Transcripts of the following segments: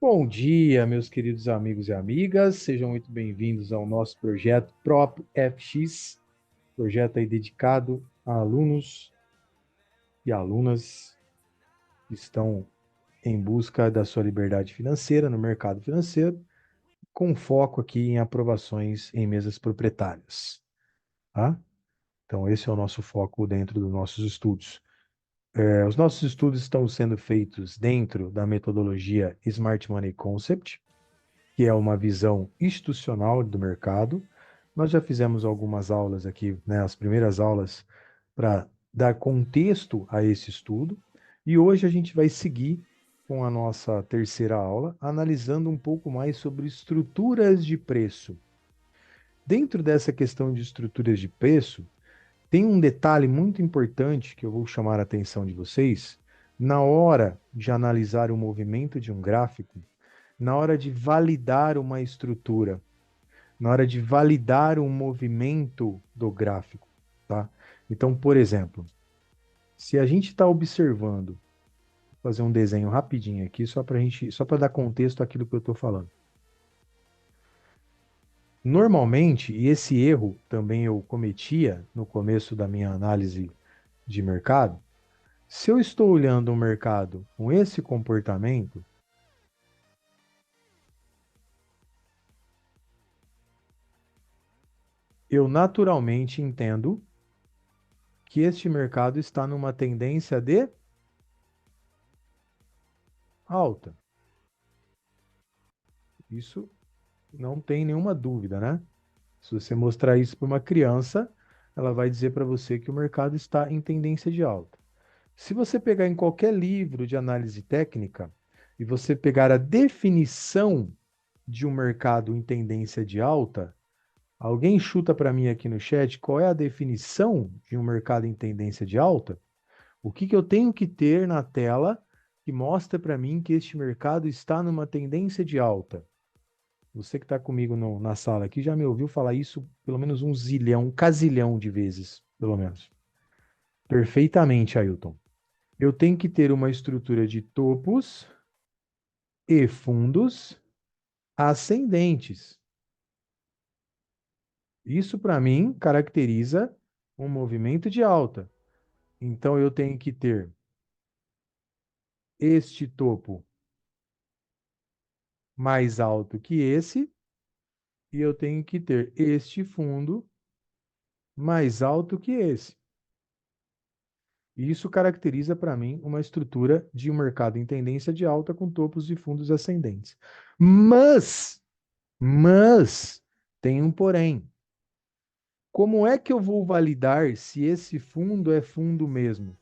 Bom dia, meus queridos amigos e amigas. Sejam muito bem-vindos ao nosso projeto Prop FX, projeto aí dedicado a alunos e alunas que estão em busca da sua liberdade financeira no mercado financeiro, com foco aqui em aprovações em mesas proprietárias, tá? Então, esse é o nosso foco dentro dos nossos estudos. Os nossos estudos estão sendo feitos dentro da metodologia Smart Money Concept, que é uma visão institucional do mercado. Nós já fizemos algumas aulas aqui, né, as primeiras aulas para dar contexto a esse estudo, e hoje a gente vai seguir com a nossa terceira aula, analisando um pouco mais sobre estruturas de preço. Dentro dessa questão de estruturas de preço, tem um detalhe muito importante que eu vou chamar a atenção de vocês na hora de analisar o movimento de um gráfico, na hora de validar uma estrutura, na hora de validar um movimento do gráfico, tá? Então, por exemplo, se a gente está observando, vou fazer um desenho rapidinho aqui, só para dar contexto àquilo que eu estou falando. Normalmente, e esse erro também eu cometia no começo da minha análise de mercado, se eu estou olhando um mercado com esse comportamento, eu naturalmente entendo que este mercado está numa tendência de alta. Isso não tem nenhuma dúvida, né? Se você mostrar isso para uma criança, ela vai dizer para você que o mercado está em tendência de alta. Se você pegar em qualquer livro de análise técnica e você pegar a definição de um mercado em tendência de alta, alguém chuta para mim aqui no chat qual é a definição de um mercado em tendência de alta? O que que eu tenho que ter na tela que mostra para mim que este mercado está numa tendência de alta? Você que está comigo na sala aqui já me ouviu falar isso pelo menos um zilhão, um casilhão de vezes, pelo menos. Perfeitamente, Ailton. Eu tenho que ter uma estrutura de topos e fundos ascendentes. Isso, para mim, caracteriza um movimento de alta. Então, eu tenho que ter este topo mais alto que esse, e eu tenho que ter este fundo mais alto que esse. E isso caracteriza para mim uma estrutura de um mercado em tendência de alta com topos e fundos ascendentes. Mas, mas, tem um porém. Como é que eu vou validar se esse fundo é fundo mesmo?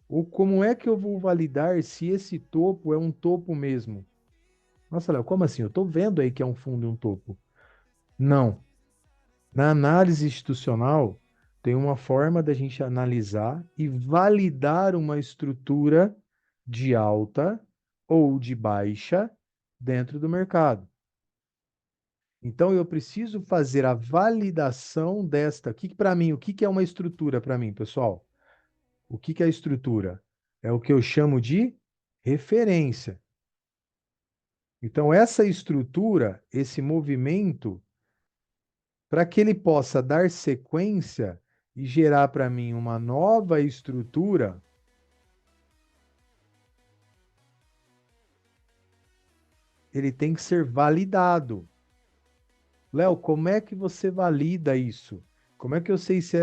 Ou como é que eu vou validar se esse topo é um topo mesmo? Nossa, Léo, como assim? Eu estou vendo aí que é um fundo e um topo. Não. Na análise institucional, tem uma forma da gente analisar e validar uma estrutura de alta ou de baixa dentro do mercado. Então, eu preciso fazer a validação desta. Para mim, o que é uma estrutura para mim, pessoal? O que é a estrutura? É o que eu chamo de referência. Então, essa estrutura, esse movimento, para que ele possa dar sequência e gerar para mim uma nova estrutura, ele tem que ser validado. Léo, como é que você valida isso? Como é que eu sei se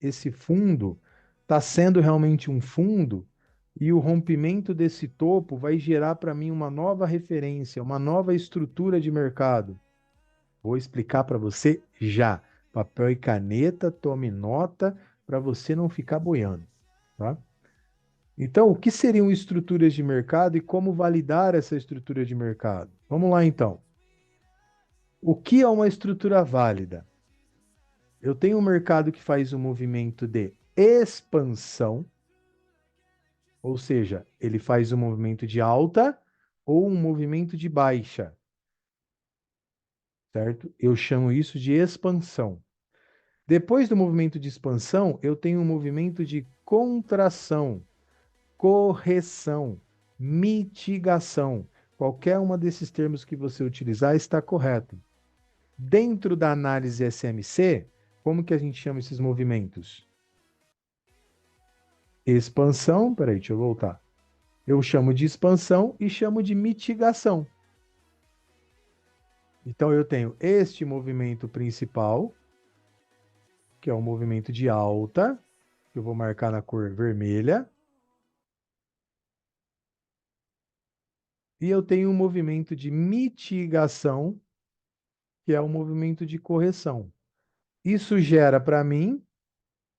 esse fundo está sendo realmente um fundo e o rompimento desse topo vai gerar para mim uma nova referência, uma nova estrutura de mercado? Vou explicar para você já. Papel e caneta, tome nota para você não ficar boiando, tá? Então, o que seriam estruturas de mercado e como validar essa estrutura de mercado? Vamos lá, então. O que é uma estrutura válida? Eu tenho um mercado que faz um movimento de expansão, ou seja, ele faz um movimento de alta ou um movimento de baixa, certo? Eu chamo isso de expansão. Depois do movimento de expansão, eu tenho um movimento de contração, correção. mitigação. Qualquer uma desses termos que você utilizar está correto. Dentro da análise SMC, como que a gente chama esses movimentos? Expansão, peraí, deixa eu voltar. Eu chamo de expansão e chamo de mitigação. Então eu tenho este movimento principal, que é o movimento de alta, que eu vou marcar na cor vermelha. E eu tenho um movimento de mitigação, que é o movimento de correção. Isso gera para mim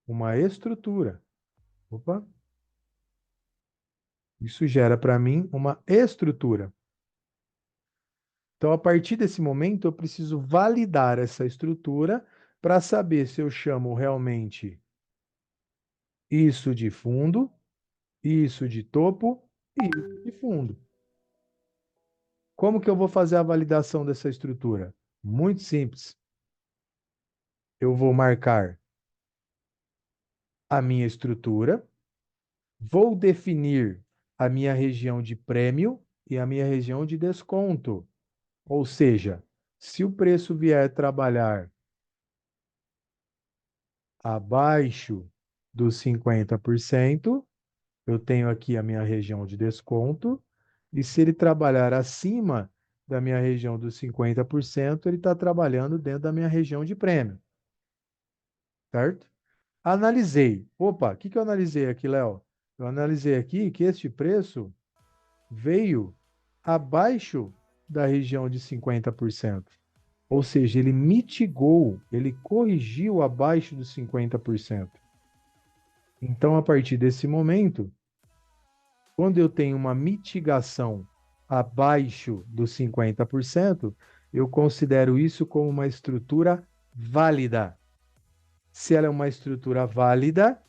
uma estrutura. Opa! Isso gera para mim uma estrutura. Então, a partir desse momento, eu preciso validar essa estrutura para saber se eu chamo realmente isso de fundo, isso de topo e isso de fundo. Como que eu vou fazer a validação dessa estrutura? Muito simples. Eu vou marcar a minha estrutura, vou definir a minha região de prêmio e a minha região de desconto. Ou seja, se o preço vier trabalhar abaixo dos 50%, eu tenho aqui a minha região de desconto. E se ele trabalhar acima da minha região dos 50%, ele está trabalhando dentro da minha região de prêmio, certo? Analisei. Opa, o que que eu analisei aqui, Léo? Eu analisei aqui que este preço veio abaixo da região de 50%. Ou seja, ele mitigou, ele corrigiu abaixo dos 50%. Então, a partir desse momento, quando eu tenho uma mitigação abaixo dos 50%, eu considero isso como uma estrutura válida. Se ela é uma estrutura válida,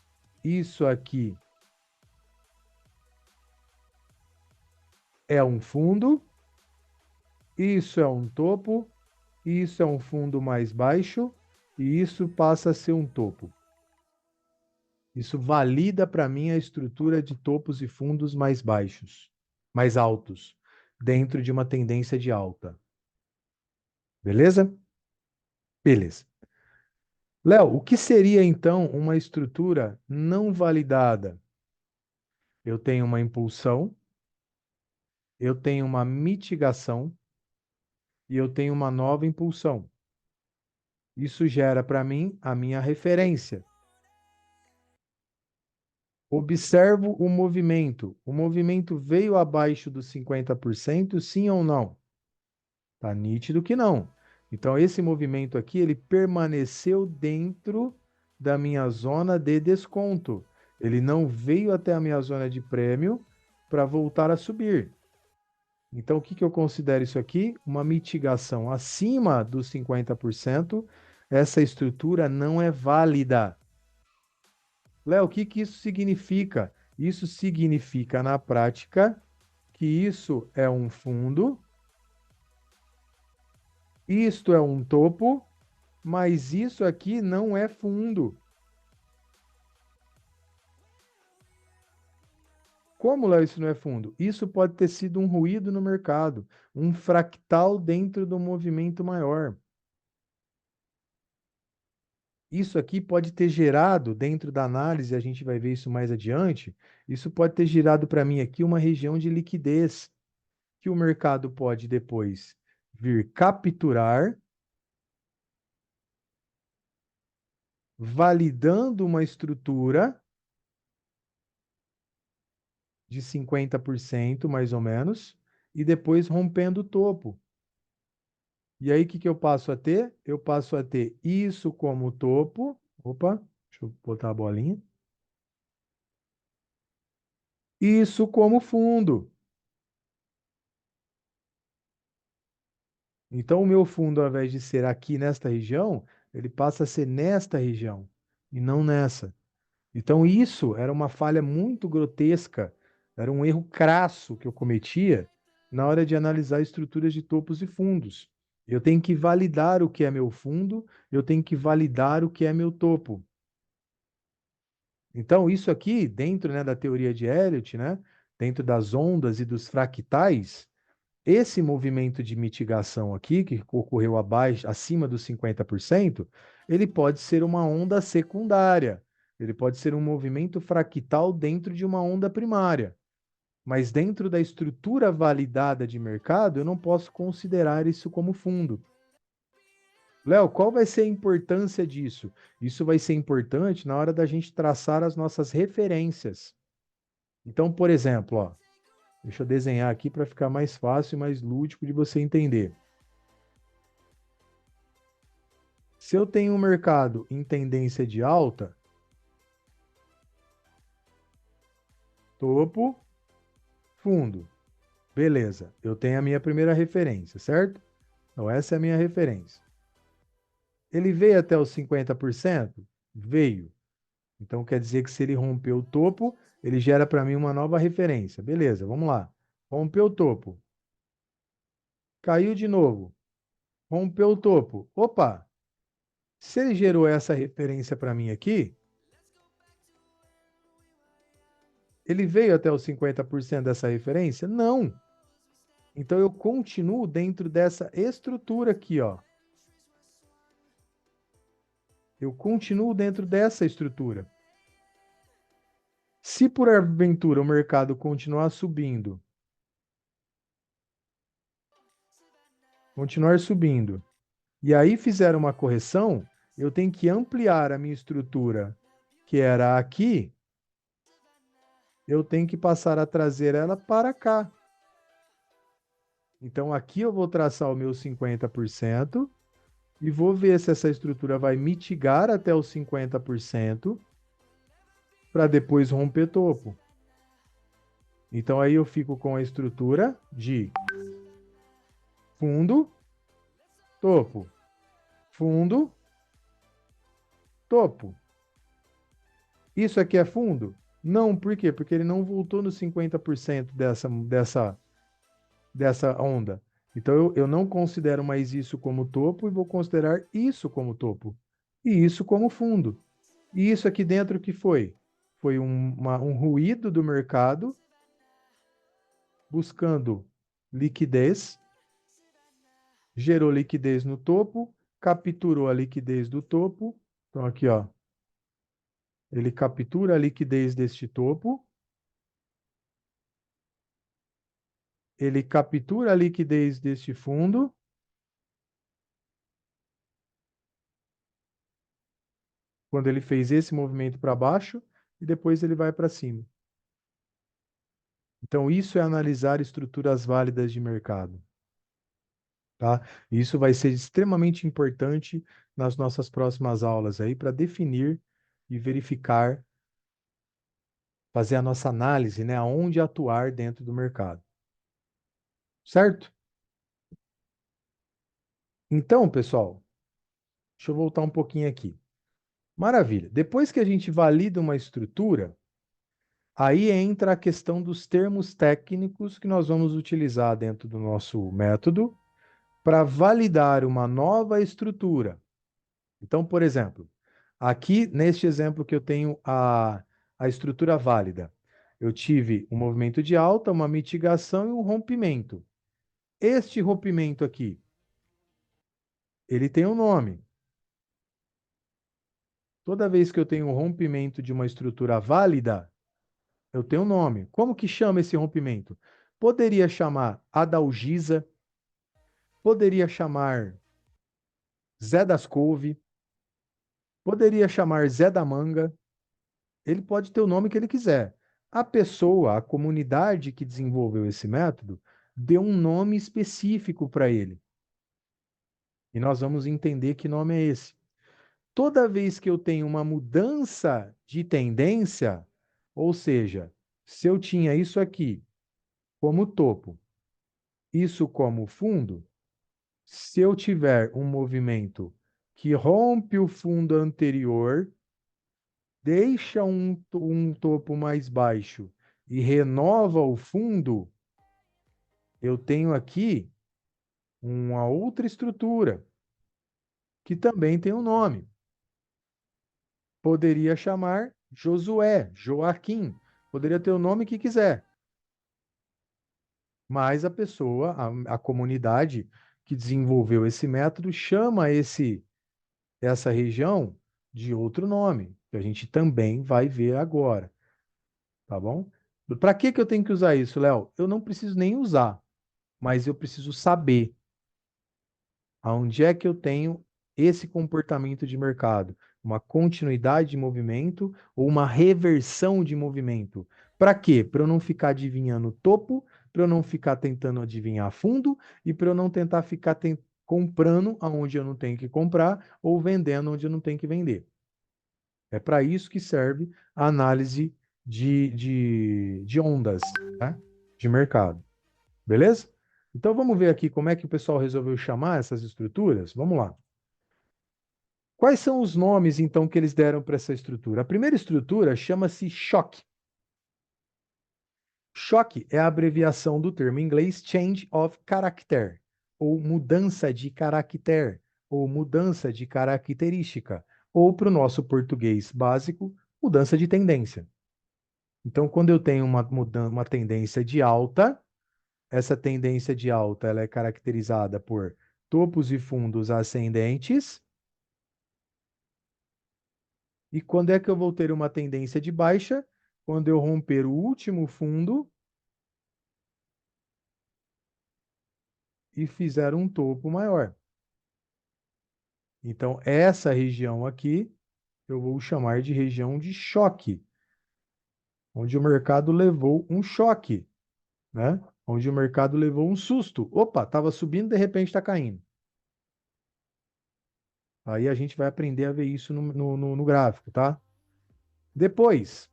isso aqui é um fundo, isso é um topo, isso é um fundo mais baixo e isso passa a ser um topo. Isso valida para mim a estrutura de topos e fundos mais baixos, mais altos, dentro de uma tendência de alta. Beleza? Beleza. Léo, o que seria então uma estrutura não validada? Eu tenho uma impulsão, eu tenho uma mitigação e eu tenho uma nova impulsão. Isso gera para mim a minha referência. Observo o movimento. O movimento veio abaixo dos 50%, sim ou não? Tá nítido que não. Então, esse movimento aqui, ele permaneceu dentro da minha zona de desconto. Ele não veio até a minha zona de prêmio para voltar a subir. Então, o que que eu considero isso aqui? Uma mitigação acima dos 50%. Essa estrutura não é válida. Léo, o que que isso significa? Isso significa, na prática, que isso é um fundo, isto é um topo, mas isso aqui não é fundo. Como, Léo, isso não é fundo? Isso pode ter sido um ruído no mercado, um fractal dentro do movimento maior. Isso aqui pode ter gerado, dentro da análise, a gente vai ver isso mais adiante, isso pode ter gerado para mim aqui uma região de liquidez, que o mercado pode depois vir capturar, validando uma estrutura de 50% mais ou menos, e depois rompendo o topo. E aí, o que que eu passo a ter? Eu passo a ter isso como topo. Opa, deixa eu botar a bolinha. Isso como fundo. Então, o meu fundo, ao invés de ser aqui nesta região, ele passa a ser nesta região e não nessa. Então, isso era uma falha muito grotesca, era um erro crasso que eu cometia na hora de analisar estruturas de topos e fundos. Eu tenho que validar o que é meu fundo, eu tenho que validar o que é meu topo. Então, isso aqui, dentro, né, da teoria de Elliott, né, dentro das ondas e dos fractais, esse movimento de mitigação aqui, que ocorreu abaixo, acima dos 50%, ele pode ser uma onda secundária. Ele pode ser um movimento fractal dentro de uma onda primária. Mas dentro da estrutura validada de mercado, eu não posso considerar isso como fundo. Léo, qual vai ser a importância disso? Isso vai ser importante na hora da gente traçar as nossas referências. Então, por exemplo, ó, deixa eu desenhar aqui para ficar mais fácil e mais lúdico de você entender. Se eu tenho um mercado em tendência de alta, topo, fundo. Beleza, eu tenho a minha primeira referência, certo? Então, essa é a minha referência. Ele veio até os 50%? Veio. Então, quer dizer que se ele rompeu o topo, ele gera para mim uma nova referência. Beleza, vamos lá. Rompeu o topo. Caiu de novo. Rompeu o topo. Opa! Se ele gerou essa referência para mim aqui, ele veio até os 50% dessa referência? Não. Então eu continuo dentro dessa estrutura aqui, ó. Eu continuo dentro dessa estrutura. Se por aventura o mercado continuar subindo, continuar subindo, e aí fizer uma correção, eu tenho que ampliar a minha estrutura, que era aqui, eu tenho que passar a trazer ela para cá. Então aqui eu vou traçar o meu 50% e vou ver se essa estrutura vai mitigar até os 50% para depois romper topo. Então aí eu fico com a estrutura de fundo, topo, fundo, topo. Isso aqui é fundo? Não, por quê? Porque ele não voltou nos 50% dessa onda. Então eu não considero mais isso como topo e vou considerar isso como topo. E isso como fundo. E isso aqui dentro que foi? Foi um ruído do mercado buscando liquidez, gerou liquidez no topo, capturou a liquidez do topo. Então aqui, ó, ele captura a liquidez deste topo, ele captura a liquidez deste fundo, quando ele fez esse movimento para baixo, e depois ele vai para cima. Então, isso é analisar estruturas válidas de mercado, tá? Isso vai ser extremamente importante nas nossas próximas aulas aí para definir e verificar, fazer a nossa análise, né, aonde atuar dentro do mercado. Certo? Então, pessoal, deixa eu voltar um pouquinho aqui. Maravilha. Depois que a gente valida uma estrutura, aí entra a questão dos termos técnicos que nós vamos utilizar dentro do nosso método para validar uma nova estrutura. Então, por exemplo, aqui neste exemplo que eu tenho a estrutura válida, eu tive um movimento de alta, uma mitigação e um rompimento. Este rompimento aqui, ele tem um nome. Toda vez que eu tenho um rompimento de uma estrutura válida, eu tenho um nome. Como que chama esse rompimento? Poderia chamar Adalgisa, poderia chamar Zé das Couve, poderia chamar Zé da Manga. Ele pode ter o nome que ele quiser. A pessoa, a comunidade que desenvolveu esse método, deu um nome específico para ele. E nós vamos entender que nome é esse. Toda vez que eu tenho uma mudança de tendência, ou seja, se eu tinha isso aqui como topo, isso como fundo, se eu tiver um movimento que rompe o fundo anterior, deixa um topo mais baixo e renova o fundo, eu tenho aqui uma outra estrutura que também tem um nome. Poderia chamar Josué, Joaquim, poderia ter o nome que quiser. Mas a pessoa, a comunidade que desenvolveu esse método chama essa região de outro nome, que a gente também vai ver agora, tá bom? Para que que eu tenho que usar isso, Léo? Eu não preciso nem usar, mas eu preciso saber aonde é que eu tenho esse comportamento de mercado, uma continuidade de movimento ou uma reversão de movimento. Para quê? Para eu não ficar adivinhando topo, para eu não ficar tentando adivinhar fundo e para eu não tentar ficar comprando aonde eu não tenho que comprar ou vendendo onde eu não tenho que vender. É para isso que serve a análise de ondas, né? De mercado. Beleza? Então vamos ver aqui como é que o pessoal resolveu chamar essas estruturas. Vamos lá. Quais são os nomes, então, que eles deram para essa estrutura? A primeira estrutura chama-se choque. Choque é a abreviação do termo em inglês change of character, ou mudança de caractere, ou mudança de característica, ou para o nosso português básico, mudança de tendência. Então, quando eu tenho uma tendência de alta, essa tendência de alta ela é caracterizada por topos e fundos ascendentes. E quando é que eu vou ter uma tendência de baixa? Quando eu romper o último fundo e fizer um topo maior. Então, essa região aqui eu vou chamar de região de choque, onde o mercado levou um choque, né? Onde o mercado levou um susto. Opa, estava subindo, de repente está caindo. Aí a gente vai aprender a ver isso no gráfico, tá? Depois,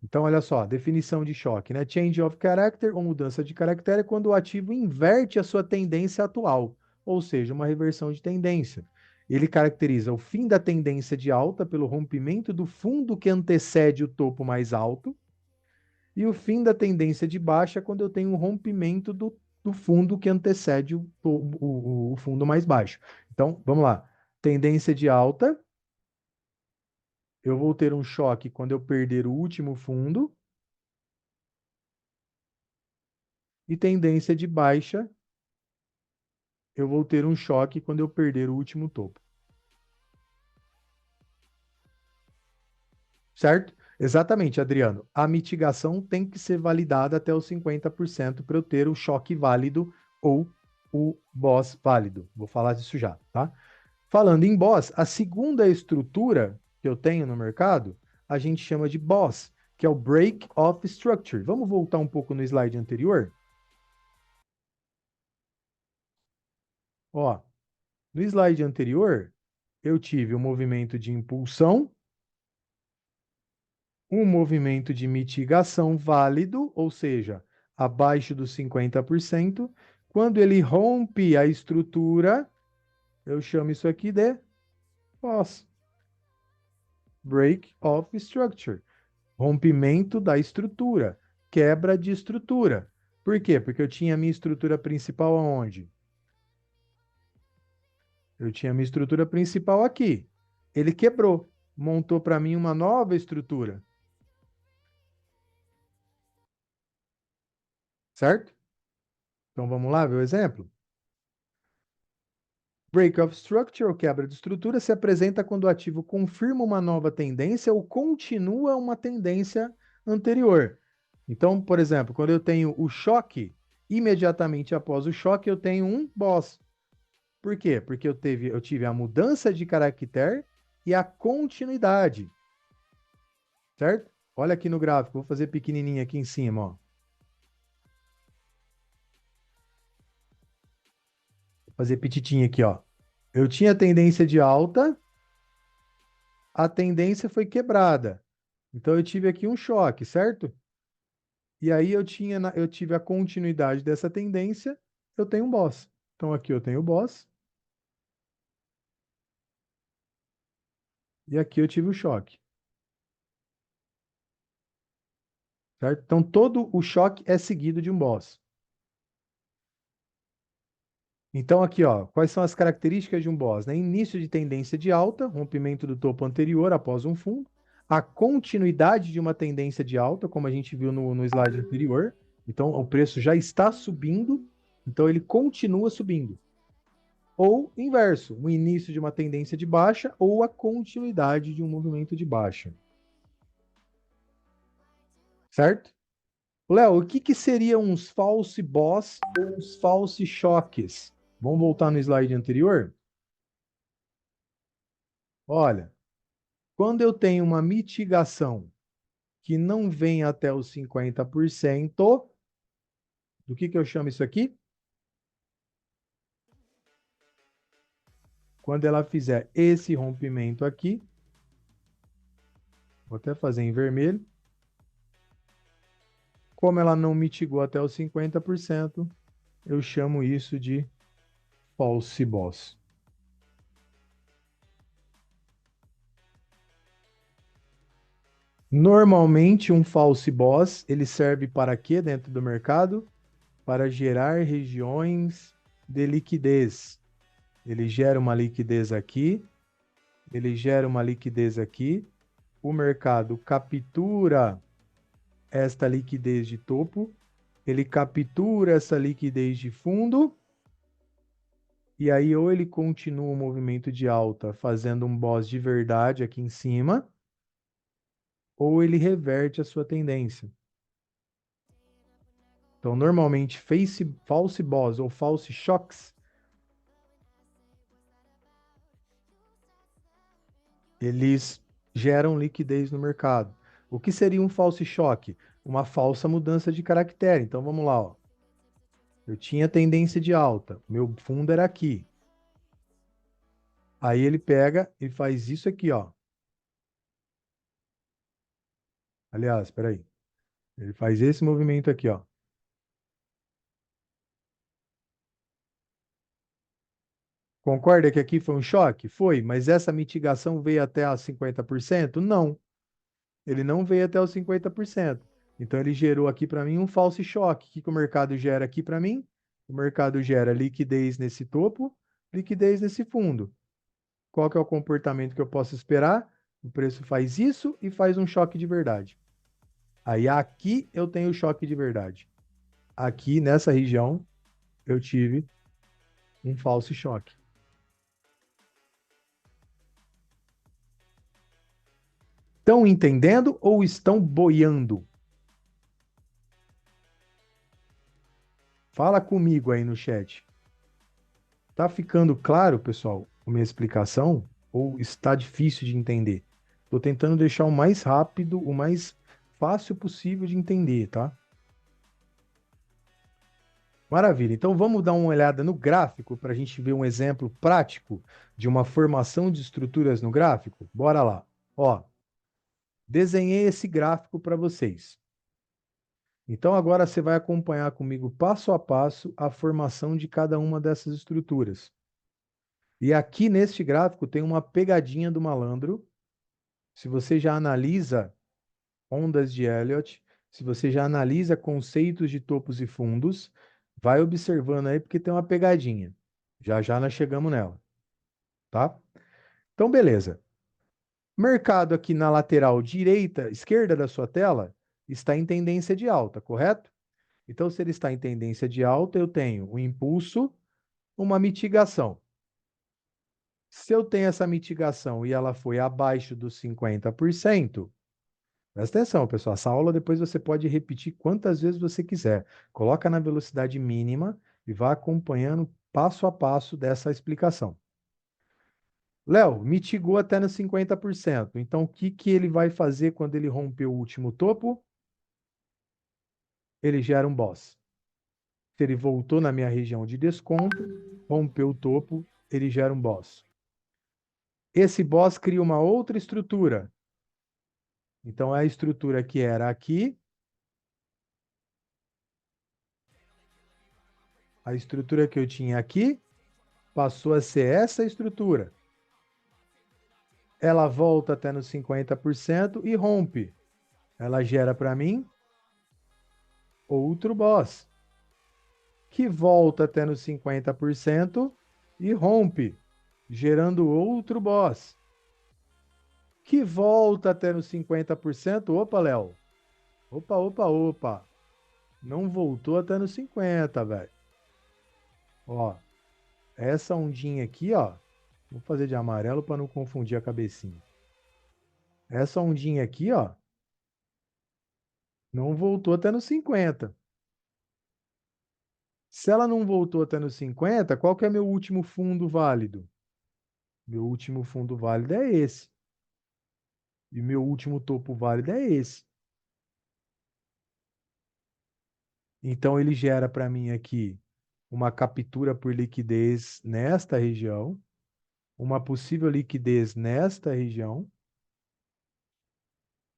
então olha só, definição de choque, né? Change of character, ou mudança de caractere, é quando o ativo inverte a sua tendência atual, ou seja, uma reversão de tendência. Ele caracteriza o fim da tendência de alta pelo rompimento do fundo que antecede o topo mais alto, e o fim da tendência de baixa quando eu tenho um rompimento do fundo que antecede o fundo mais baixo. Então, vamos lá. Tendência de alta, eu vou ter um choque quando eu perder o último fundo, e tendência de baixa, eu vou ter um choque quando eu perder o último topo. Certo? Exatamente, Adriano. A mitigação tem que ser validada até os 50% para eu ter o choque válido ou o boss válido. Vou falar disso já, tá? Falando em boss, a segunda estrutura que eu tenho no mercado, a gente chama de boss, que é o Break of Structure. Vamos voltar um pouco no slide anterior? Ó, no slide anterior, eu tive o movimento de impulsão, um movimento de mitigação válido, ou seja, abaixo dos 50%. Quando ele rompe a estrutura, eu chamo isso aqui de BOS, Break of Structure, rompimento da estrutura, quebra de estrutura. Por quê? Porque eu tinha a minha estrutura principal aonde? Eu tinha a minha estrutura principal aqui. Ele quebrou, montou para mim uma nova estrutura, certo? Então vamos lá ver o exemplo? Break of structure, ou quebra de estrutura, se apresenta quando o ativo confirma uma nova tendência ou continua uma tendência anterior. Então, por exemplo, quando eu tenho o choque, imediatamente após o choque, eu tenho um boss. Por quê? Porque eu tive a mudança de caractere e a continuidade, certo? Olha aqui no gráfico, vou fazer pequenininho aqui em cima, ó. Vou fazer petitinho aqui, ó. Eu tinha tendência de alta, a tendência foi quebrada. Então eu tive aqui um choque, certo? E aí eu tive a continuidade dessa tendência, eu tenho um boss. Então aqui eu tenho o boss e aqui eu tive o choque, certo? Então todo o choque é seguido de um boss. Então aqui, ó, quais são as características de um boss, né? Início de tendência de alta, rompimento do topo anterior após um fundo, a continuidade de uma tendência de alta, como a gente viu no slide anterior. Então, o preço já está subindo, então ele continua subindo. Ou inverso, o início de uma tendência de baixa ou a continuidade de um movimento de baixa. Certo? Léo, o que seriam uns false boss ou uns false choques? Vamos voltar no slide anterior? Olha, quando eu tenho uma mitigação que não vem até os 50%, do que eu chamo isso aqui? Quando ela fizer esse rompimento aqui, vou até fazer em vermelho. Como ela não mitigou até os 50%, eu chamo isso de false boss. Normalmente, um false boss, ele serve para quê dentro do mercado? Para gerar regiões de liquidez. Ele gera uma liquidez aqui, ele gera uma liquidez aqui, o mercado captura esta liquidez de topo, ele captura essa liquidez de fundo, e aí ou ele continua o movimento de alta fazendo um boss de verdade aqui em cima, ou ele reverte a sua tendência. Então, normalmente, false boss ou false shocks, eles geram liquidez no mercado. O que seria um false choque? Uma falsa mudança de caractere. Então, vamos lá, ó. Eu tinha tendência de alta, meu fundo era aqui. Aí ele pega e faz isso aqui, ó. Aliás, espera aí. Ele faz esse movimento aqui, ó. Concorda que aqui foi um choque? Foi, mas essa mitigação veio até a 50%? Não, ele não veio até os 50%. Então ele gerou aqui para mim um false choque. O que o mercado gera aqui para mim? O mercado gera liquidez nesse topo, liquidez nesse fundo. Qual que é o comportamento que eu posso esperar? O preço faz isso e faz um choque de verdade. Aí aqui eu tenho o choque de verdade. Aqui nessa região eu tive um false choque. Estão entendendo ou estão boiando? Fala comigo aí no chat. Tá ficando claro, pessoal, a minha explicação? Ou está difícil de entender? Estou tentando deixar o mais rápido, o mais fácil possível de entender, tá? Maravilha. Então vamos dar uma olhada no gráfico para a gente ver um exemplo prático de uma formação de estruturas no gráfico? Bora lá. Ó, desenhei esse gráfico para vocês. Então agora você vai acompanhar comigo passo a passo a formação de cada uma dessas estruturas. E aqui neste gráfico tem uma pegadinha do malandro. Se você já analisa ondas de Elliott, se você já analisa conceitos de topos e fundos, vai observando aí porque tem uma pegadinha. Já já nós chegamos nela, tá? Então, beleza. Mercado aqui na lateral direita, esquerda da sua tela, está em tendência de alta, correto? Então, se ele está em tendência de alta, eu tenho um impulso, uma mitigação. Se eu tenho essa mitigação e ela foi abaixo dos 50%, presta atenção, pessoal. Essa aula depois você pode repetir quantas vezes você quiser. Coloca na velocidade mínima e vá acompanhando passo a passo dessa explicação. Léo, mitigou até nos 50%. Então, o que que ele vai fazer quando ele romper o último topo? Ele gera um boss. Se ele voltou na minha região de desconto, rompeu o topo, ele gera um boss. Esse boss cria uma outra estrutura. Então, a estrutura que era aqui, a estrutura que eu tinha aqui, passou a ser essa estrutura. Ela volta até nos 50% e rompe. Ela gera para mim outro boss, que volta até nos 50% e rompe, gerando outro boss, que volta até nos 50%. Opa, Léo. Opa, opa, opa. Não voltou até no 50, velho. Ó, essa ondinha aqui, ó. Vou fazer de amarelo para não confundir a cabecinha. Essa ondinha aqui, ó, não voltou até no 50. Se ela não voltou até no 50, qual que é meu último fundo válido? Meu último fundo válido é esse. E meu último topo válido é esse. Então ele gera para mim aqui uma captura por liquidez nesta região, uma possível liquidez nesta região.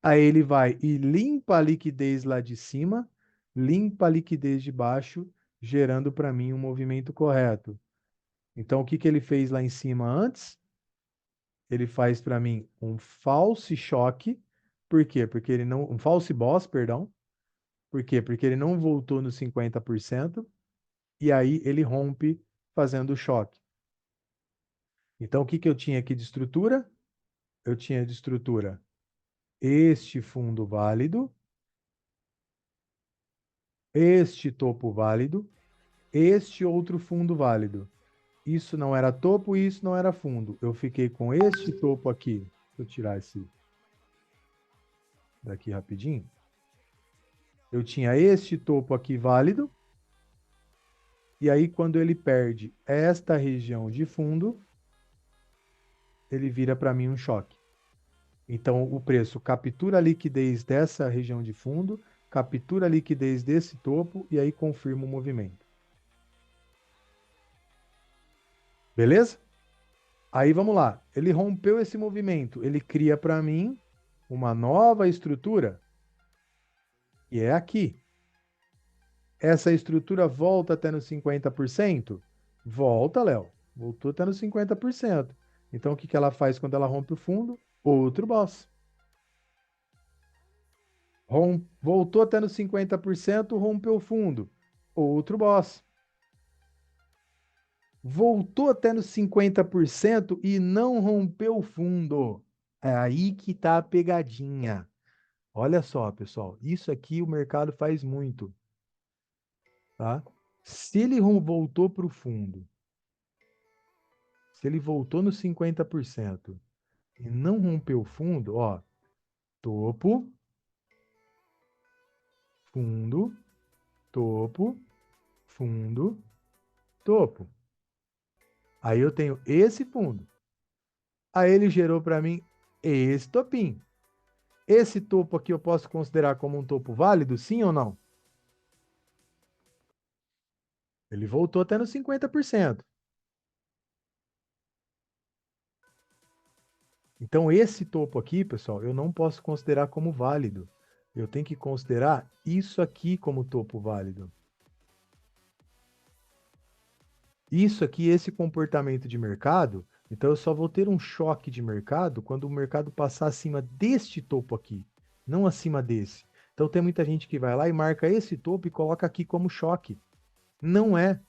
Aí ele vai e limpa a liquidez lá de cima, limpa a liquidez de baixo, gerando para mim um movimento correto. Então o que que ele fez lá em cima antes? Ele faz para mim um false choque. Por quê? Porque ele não, um false boss, perdão. Por quê? Porque ele não voltou nos 50% e aí ele rompe fazendo o choque. Então, o que que eu tinha aqui de estrutura? Eu tinha de estrutura este fundo válido, este topo válido, este outro fundo válido. Isso não era topo e isso não era fundo. Eu fiquei com este topo aqui. Deixa eu tirar esse daqui rapidinho. Eu tinha este topo aqui válido. E aí, quando ele perde esta região de fundo, ele vira para mim um choque. Então, o preço captura a liquidez dessa região de fundo, captura a liquidez desse topo e aí confirma o movimento. Beleza? Aí vamos lá. Ele rompeu esse movimento. Ele cria para mim uma nova estrutura, que é aqui. Essa estrutura volta até nos 50%? Volta, Léo. Voltou até nos 50%. Então, o que que ela faz quando ela rompe o fundo? Outro boss. Voltou até nos 50%, rompeu o fundo. Outro boss. Voltou até nos 50% e não rompeu o fundo. É aí que tá a pegadinha. Olha só, pessoal, isso aqui o mercado faz muito, tá? Se ele voltou para o fundo, se ele voltou nos 50% e não rompeu o fundo, ó, topo, fundo, topo, fundo, topo. Aí eu tenho esse fundo. Aí ele gerou para mim esse topinho. Esse topo aqui eu posso considerar como um topo válido, sim ou não? Ele voltou até nos 50%. Então, esse topo aqui, pessoal, eu não posso considerar como válido. Eu tenho que considerar isso aqui como topo válido. Isso aqui, esse comportamento de mercado, então eu só vou ter um choque de mercado quando o mercado passar acima deste topo aqui, não acima desse. Então tem muita gente que vai lá e marca esse topo e coloca aqui como choque. Não é.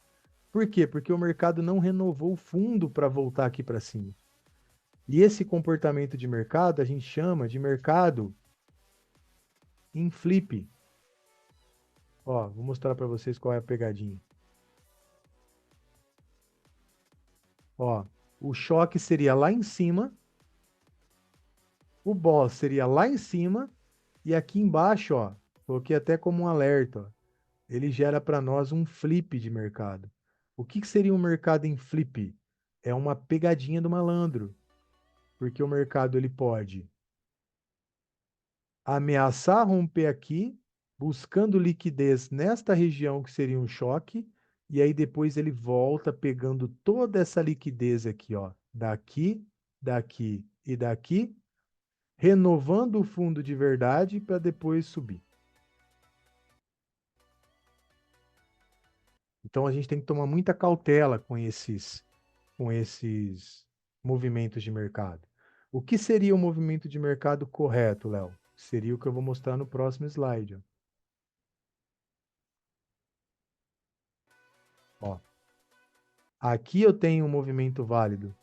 Por quê? Porque o mercado não renovou o fundo para voltar aqui para cima. E esse comportamento de mercado a gente chama de mercado em flip. Ó, vou mostrar para vocês qual é a pegadinha. Ó, o choque seria lá em cima, o boss seria lá em cima e aqui embaixo, ó, coloquei até como um alerta, ó, ele gera para nós um flip de mercado. O que que seria um mercado em flip? É uma pegadinha do malandro, porque o mercado ele pode ameaçar romper aqui, buscando liquidez nesta região que seria um choque, e aí depois ele volta pegando toda essa liquidez aqui, ó, daqui, daqui e daqui, renovando o fundo de verdade para depois subir. Então a gente tem que tomar muita cautela com esses movimentos de mercado. O que seria o movimento de mercado correto, Léo? Seria o que eu vou mostrar no próximo slide. Ó. Aqui eu tenho um movimento válido.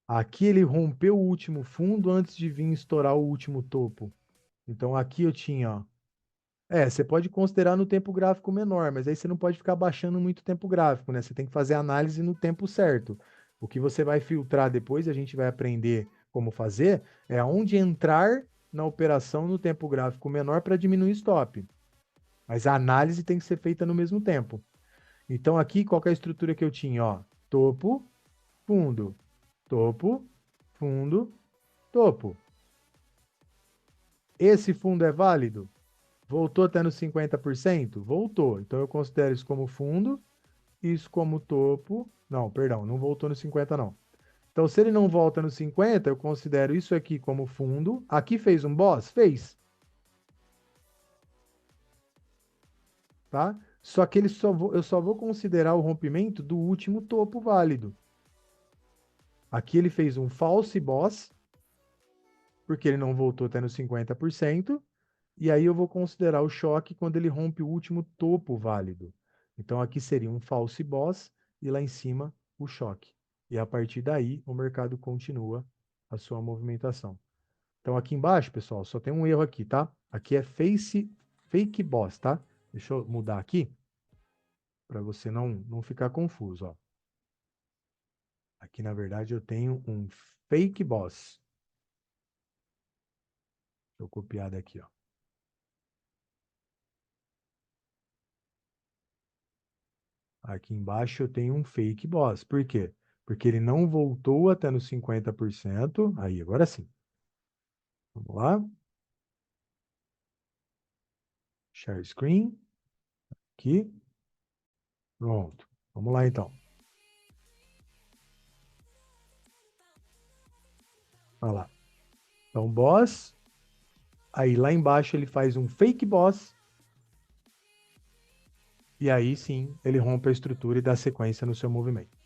Aqui ele rompeu o último fundo antes de vir estourar o último topo. Então aqui eu tinha, ó, Você pode considerar no tempo gráfico menor, mas aí você não pode ficar baixando muito o tempo gráfico, né? Você tem que fazer a análise no tempo certo. O que você vai filtrar depois, e a gente vai aprender como fazer, é aonde entrar na operação no tempo gráfico menor para diminuir stop. Mas a análise tem que ser feita no mesmo tempo. Então aqui, qual que é a estrutura que eu tinha? Ó, topo, fundo, topo, fundo, topo. Esse fundo é válido? Voltou até nos 50%? Voltou. Então eu considero isso como fundo, isso como topo. Não, perdão, não voltou nos 50 não. Então se ele não volta nos 50, eu considero isso aqui como fundo. Aqui fez um boss? Fez, tá? Só que eu só vou considerar o rompimento do último topo válido. Aqui ele fez um false boss, porque ele não voltou até nos 50%. E aí eu vou considerar o choque quando ele rompe o último topo válido. Então aqui seria um false boss e lá em cima o choque. E a partir daí o mercado continua a sua movimentação. Então aqui embaixo, pessoal, só tem um erro aqui, tá? Aqui é fake boss, tá? Deixa eu mudar aqui para você não ficar confuso, ó. Aqui na verdade eu tenho um fake boss. Deixa eu copiar daqui, ó. Aqui embaixo eu tenho um fake boss. Por quê? Porque ele não voltou até nos 50%. Aí, agora sim. Vamos lá. Share screen. Aqui. Pronto. Vamos lá, então. Olha lá. Então, boss. Aí, lá embaixo, ele faz um fake boss. E aí, sim, ele rompe a estrutura e dá sequência no seu movimento.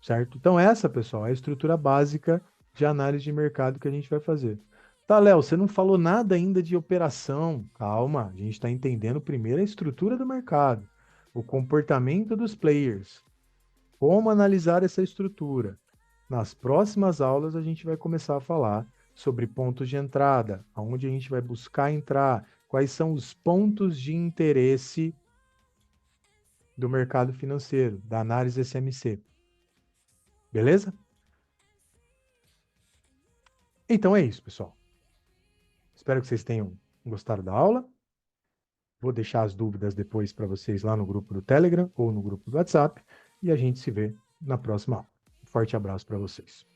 Certo? Então, essa, pessoal, é a estrutura básica de análise de mercado que a gente vai fazer. Tá, Léo, você não falou nada ainda de operação. Calma, a gente está entendendo primeiro a estrutura do mercado, o comportamento dos players, como analisar essa estrutura. Nas próximas aulas, a gente vai começar a falar sobre pontos de entrada, aonde a gente vai buscar entrar, quais são os pontos de interesse do mercado financeiro, da análise SMC. Beleza? Então é isso, pessoal. Espero que vocês tenham gostado da aula. Vou deixar as dúvidas depois para vocês lá no grupo do Telegram ou no grupo do WhatsApp e a gente se vê na próxima aula. Um forte abraço para vocês.